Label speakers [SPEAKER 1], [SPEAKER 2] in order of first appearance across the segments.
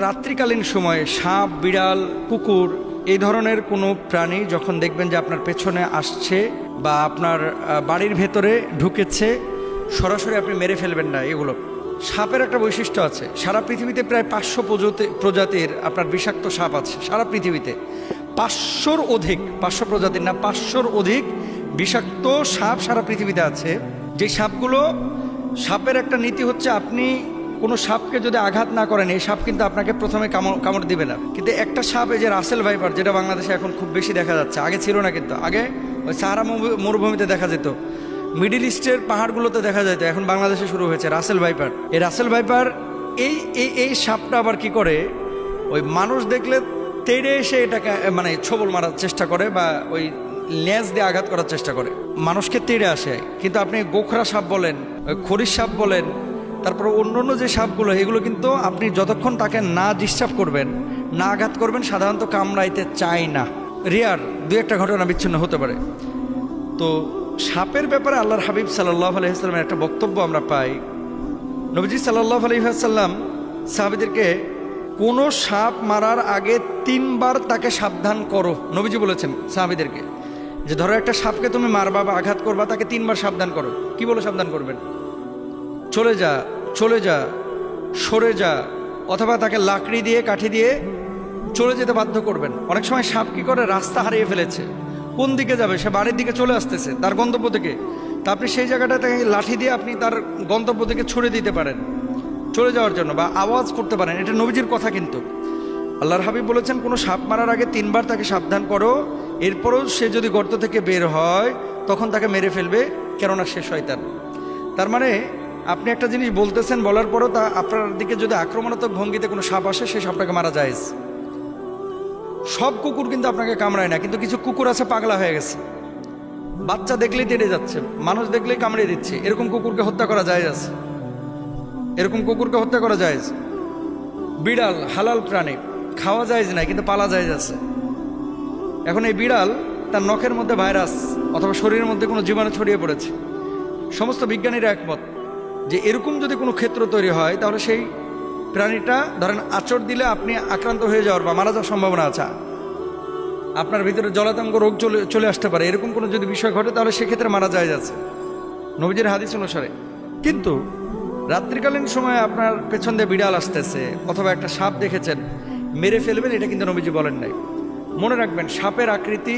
[SPEAKER 1] রাত্রিকালীন সময়ে সাপ, বিড়াল, কুকুর এই ধরনের কোনো প্রাণী যখন দেখবেন যে আপনার পেছনে আসছে বা আপনার বাড়ির ভেতরে ঢুকেছে, সরাসরি আপনি মেরে ফেলবেন না। এগুলো সাপের একটা বৈশিষ্ট্য আছে, সারা পৃথিবীতে প্রায় 500 প্রজাতির আপনার বিষাক্ত সাপ আছে সারা পৃথিবীতে। 500-র অধিক, 500 প্রজাতির না, 500-র অধিক বিষাক্ত সাপ সারা পৃথিবীতে আছে। যে সাপগুলো, সাপের একটা নীতি হচ্ছে আপনি কোনো সাপকে যদি আঘাত না করেন, এই সাপ কিন্তু আপনাকে প্রথমে কামড় দিবে না। কিন্তু একটা সাপ, এই যে রাসেল ভাইপার, যেটা বাংলাদেশে এখন খুব বেশি দেখা যাচ্ছে, আগে ছিল না। কিন্তু আগে ওই সাহারা মরুভূমিতে দেখা যেত, মিডিল ইস্টের পাহাড়গুলোতে দেখা যেত, এখন বাংলাদেশে শুরু হয়েছে রাসেল ভাইপার। এই রাসেল ভাইপার এই সাপটা আবার কি করে, ওই মানুষ দেখলে তেড়ে এসে এটাকে মানে ছোবল মারার চেষ্টা করে বা ওই লেজ দিয়ে আঘাত করার চেষ্টা করে, মানুষকে তেড়ে আসে। কিন্তু আপনি গোখরা সাপ বলেন, খরিশ সাপ বলেন, তারপর অন্য যে সাপগুলো, এগুলো কিন্তু আপনি যতক্ষণ তাকে না ডিস্টার্ব করবেন, না আঘাত করবেন, সাধারণত কামড়াইতে চায় না। রেয়ার 2-1টা ঘটনা বিচ্ছিন্ন হতে পারে। তো সাপের ব্যাপারে আল্লাহর হাবিব সাল্লাল্লাহু আলাইহি ওয়াসাল্লামের একটা বক্তব্য আমরা পাই। নবীজি সাল্লাল্লাহু আলাইহি ওয়াসাল্লাম সাহাবীদেরকে কোনো সাপ মারার আগে 3 বার তাকে সাবধান করো। নবীজি বলেছেন সাহাবীদেরকে যে ধরো একটা সাপকে তুমি মারবা বা আঘাত করবা, তাকে 3 বার সাবধান করো। কি বলে সাবধান করবেন? চলে যা, চলে যা, সরে যা, অথবা তাকে লাকড়ি দিয়ে, কাঠি দিয়ে চলে যেতে বাধ্য করবেন। অনেক সময় সাপ কি করে, রাস্তা হারিয়ে ফেলেছে, কোন দিকে যাবে, সে বাড়ির দিকে চলে আসতেছে তার গন্তব্য থেকে, তা আপনি সেই জায়গাটাতে লাঠি দিয়ে আপনি তার গন্তব্য থেকে ছুড়ে দিতে পারেন চলে যাওয়ার জন্য, বা আওয়াজ করতে পারেন। এটা নবীজির কথা। কিন্তু আল্লাহর হাবিব বলেছেন কোনো সাপ মারার আগে 3 বার তাকে সাবধান করো, এরপরও সে যদি গর্ত থেকে বের হয় তখন তাকে মেরে ফেলবে, কেননা সে শয়তান। তার মানে আপনি একটা জিনিস বলতেছেন, বলার পরও তা আপনার দিকে যদি আক্রমণাত্মক ভঙ্গিতে কোনো সাপ আসে, সেই সাপটাকে মারা যায়। সব কুকুর কিন্তু আপনাকে কামড়ায় না, কিন্তু কিছু কুকুর আছে পাগলা হয়ে গেছে, বাচ্চা দেখলেই তেড়ে যাচ্ছে, মানুষ দেখলেই কামড়ে দিচ্ছে। এরকম কুকুরকে হত্যা করা যায় আছে, এরকম কুকুরকে হত্যা করা যায়। বিড়াল হালাল প্রাণী, খাওয়া যায় না, কিন্তু পালা যায় আছে। এখন এই বিড়াল, তার নখের মধ্যে ভাইরাস অথবা শরীরের মধ্যে কোনো জীবাণু ছড়িয়ে পড়েছে। সমস্ত বিজ্ঞানীরা একমত যে এরকম যদি কোনো ক্ষেত্র তৈরি হয়, তাহলে সেই প্রাণীটা ধরেন আঁচড় দিলে আপনি আক্রান্ত হয়ে যাওয়ার বা মারা যাওয়ার সম্ভাবনা আছে, আপনার ভিতরে জলাতঙ্ক রোগ চলে আসতে পারে। এরকম কোনো যদি বিষয় ঘটে, তাহলে সেক্ষেত্রে মারা যায় যাচ্ছে নবীজির হাদিস অনুসারে। কিন্তু রাত্রিকালীন সময় আপনার পেছন দিয়ে বিড়াল আসতেছে অথবা একটা সাপ দেখেছেন, মেরে ফেলবেন, এটা কিন্তু নবীজি বলেন নাই। মনে রাখবেন, সাপের আকৃতি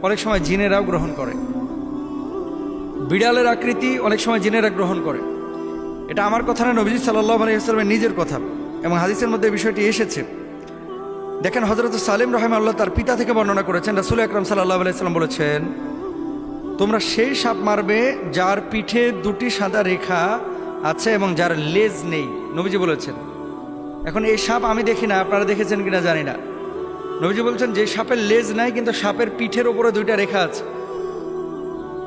[SPEAKER 1] অনেক সময় জিনেরাও গ্রহণ করে, বিড়ালের আকৃতি অনেক সময় জিনেরা গ্রহণ করে। এটা আমার কথা না, নবীজি সাল্লাল্লাহু আলাইহি ওয়াসাল্লামের নিজের কথা, এবং হাদিসের মধ্যে বিষয়টি এসেছে। দেখেন, হযরত সালেম রাহিমাহুল্লাহ তার পিতা থেকে বর্ণনা করেছেন, রাসূল আকরাম সাল্লাল্লাহু আলাইহি ওয়াসাল্লাম বলেছেন, তোমরা সেই সাপ মারবে যার পিঠে 2টি সাদা রেখা আছে এবং যার লেজ নেই। নবীজি বলেছেন। এখন এই সাপ আমি দেখি না, আপনারা দেখেছেন কিনা জানি না। নবীজি বলছেন যে সাপের লেজ নাই, কিন্তু সাপের পিঠের উপরে 2টা রেখা আছে।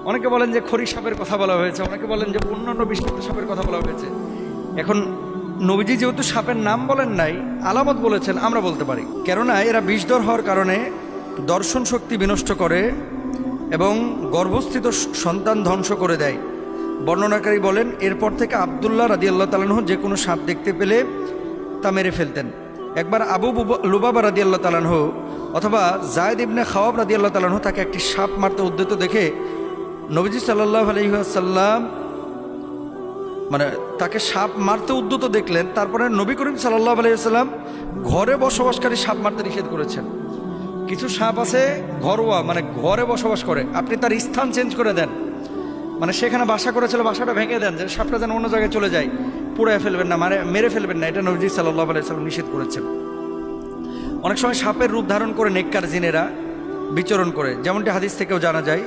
[SPEAKER 1] অনেকে বলেন যে খড়ি সাপের কথা বলা হয়েছে, অনেকে বলেন যে অন্যান্য বিষাক্ত সাপের কথা বলা হয়েছে। এখন নবীজি যেহেতু সাপের নাম বলেন নাই, আলামত বলেছেন, আমরা বলতে পারি। কেননা এরা বিষধর হওয়ার কারণে দর্শন শক্তি বিনষ্ট করে এবং গর্ভস্থিত সন্তান ধ্বংস করে দেয়। বর্ণনাকারী বলেন, এরপর থেকে আব্দুল্লাহ রাদিয়াল্লাহু তাআলা আনহু যে কোনো সাপ দেখতে পেলে তা মেরে ফেলতেন। একবার আবু লুবাবা রাদিয়াল্লাহু তাআলা আনহু অথবা যায়েদ ইবনে খাওয়াব রাদিয়াল্লাহু তাআলা আনহু তাকে একটি সাপ মারতে উদ্যত দেখে নবীজি সাল্লাল্লাহু আলাইহি ওয়াসাল্লাম মানে তাকে সাপ মারতে উদ্যত দেখলেন। তারপরে নবী করিম সাল্লাল্লাহু আলাইহি ওয়াসাল্লাম ঘরে বসবাসকারী সাপ মারতে নিষেধ করেছেন। কিছু সাপ আছে ঘরোয়া, মানে ঘরে বসবাস করে, আপনি তার স্থান চেঞ্জ করে দেন, মানে সেখানে বাসা করেছিল, বাসাটা ভেঙে দেন, যে সাপটা যেন অন্য জায়গায় চলে যায়, পুড়ে ফেলবেন না, মেরে ফেলবেন না, এটা নবীজি সাল্লাল্লাহু আলাইহি ওয়াসাল্লাম নিষেধ করেছেন। অনেক সময় সাপের রূপ ধারণ করে নেককার জিনেরা বিচরণ করে, যেমনটি হাদিস থেকেও জানা যায়।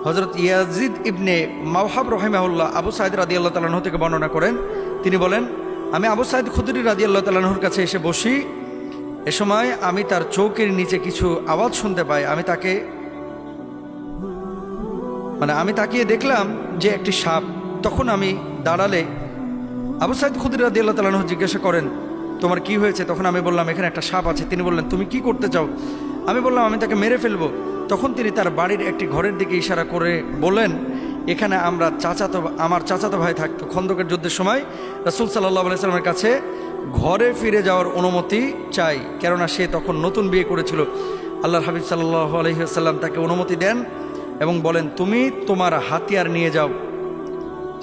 [SPEAKER 1] হযরত ইয়াজিদ ইবনে মাওহাব রাহিমাহুল্লাহ আবু সাঈদ রাদিয়াল্লাহু তাআলা আনহু থেকে বর্ণনা করেন, তিনি বলেন, আমি আবু সাঈদ খুদরি রাদিয়াল্লাহু তাআলা আনহুর কাছে এসে বসি, এ সময় আমি তার চৌকির নিচে কিছু আওয়াজ শুনতে পাই। আমি তাকিয়ে দেখলাম যে একটি সাপ। তখন আমি দাঁড়ালে আবু সাঈদ খুদরি রাদিয়াল্লাহু তাআলা আনহু জিজ্ঞাসা করেন, তোমার কি হয়েছে? তখন আমি বললাম, এখানে একটা সাপ আছে। তিনি বললেন, তুমি কি করতে চাও? আমি বললাম, আমি তাকে মেরে ফেলবো। তখন তিনি তার বাড়ির একটি ঘরের দিকে ইশারা করে বলেন, এখানে আমার চাচাতো ভাই থাকতো। খন্দকের যুদ্ধের সময় রাসূল সাল্লাল্লাহু আলাইহি ওয়াসাল্লামের কাছে ঘরে ফিরে যাওয়ার অনুমতি চাই, কেননা সে তখন নতুন বিয়ে করেছিল। আল্লাহর হাবিব সাল্লাল্লাহু আলাইহি ওয়াসাল্লাম তাকে অনুমতি দেন এবং বলেন, তুমি তোমার হাতিয়ার নিয়ে যাও।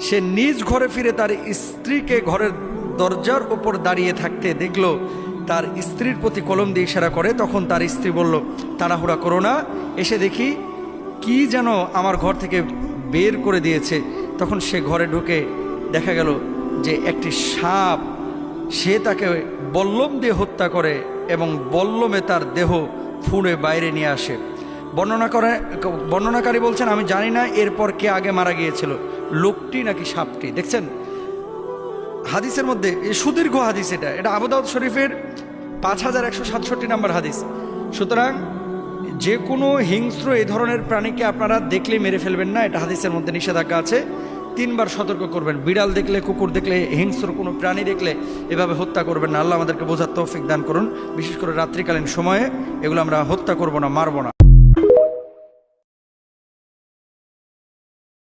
[SPEAKER 1] সে নিজ ঘরে ফিরে তার স্ত্রীকে ঘরের দরজার ওপর দাঁড়িয়ে থাকতে দেখলো। তার স্ত্রীর প্রতি কলম দিয়ে ইশারা করে। তখন তার স্ত্রী বলল, তাড়াহুড়া করো না, এসে দেখি কি যেন আমার ঘর থেকে বের করে দিয়েছে। তখন সে ঘরে ঢুকে দেখা গেল যে একটি সাপ, সে তাকে বল্লম দিয়ে হত্যা করে এবং বল্লমে তার দেহ ফুঁড়ে বাইরে নিয়ে আসে। বর্ণনাকারী বলছেন, আমি জানি না এরপর কে আগে মারা গিয়েছিল, লোকটি নাকি সাপটি। দেখছেন হাদিসের মধ্যে এই সুদীর্ঘ হাদিস, এটা আবু দাউদ শরীফের 5167 নম্বর হাদিস। সুতরাং যে কোনো হিংস্র এই ধরনের প্রাণীকে আপনারা দেখলে মেরে ফেলবেন না, এটা হাদিসের মধ্যে নিষেধাজ্ঞা আছে। 3 বার সতর্ক করবেন। বিড়াল দেখলে, কুকুর দেখলে, হিংস্র কোনো প্রাণী দেখলে এভাবে হত্যা করবেন না। আল্লাহ আমাদেরকে বোঝার তৌফিক দান করুন। বিশেষ করে রাত্রিকালীন সময়ে এগুলো আমরা হত্যা করব না, মারব না।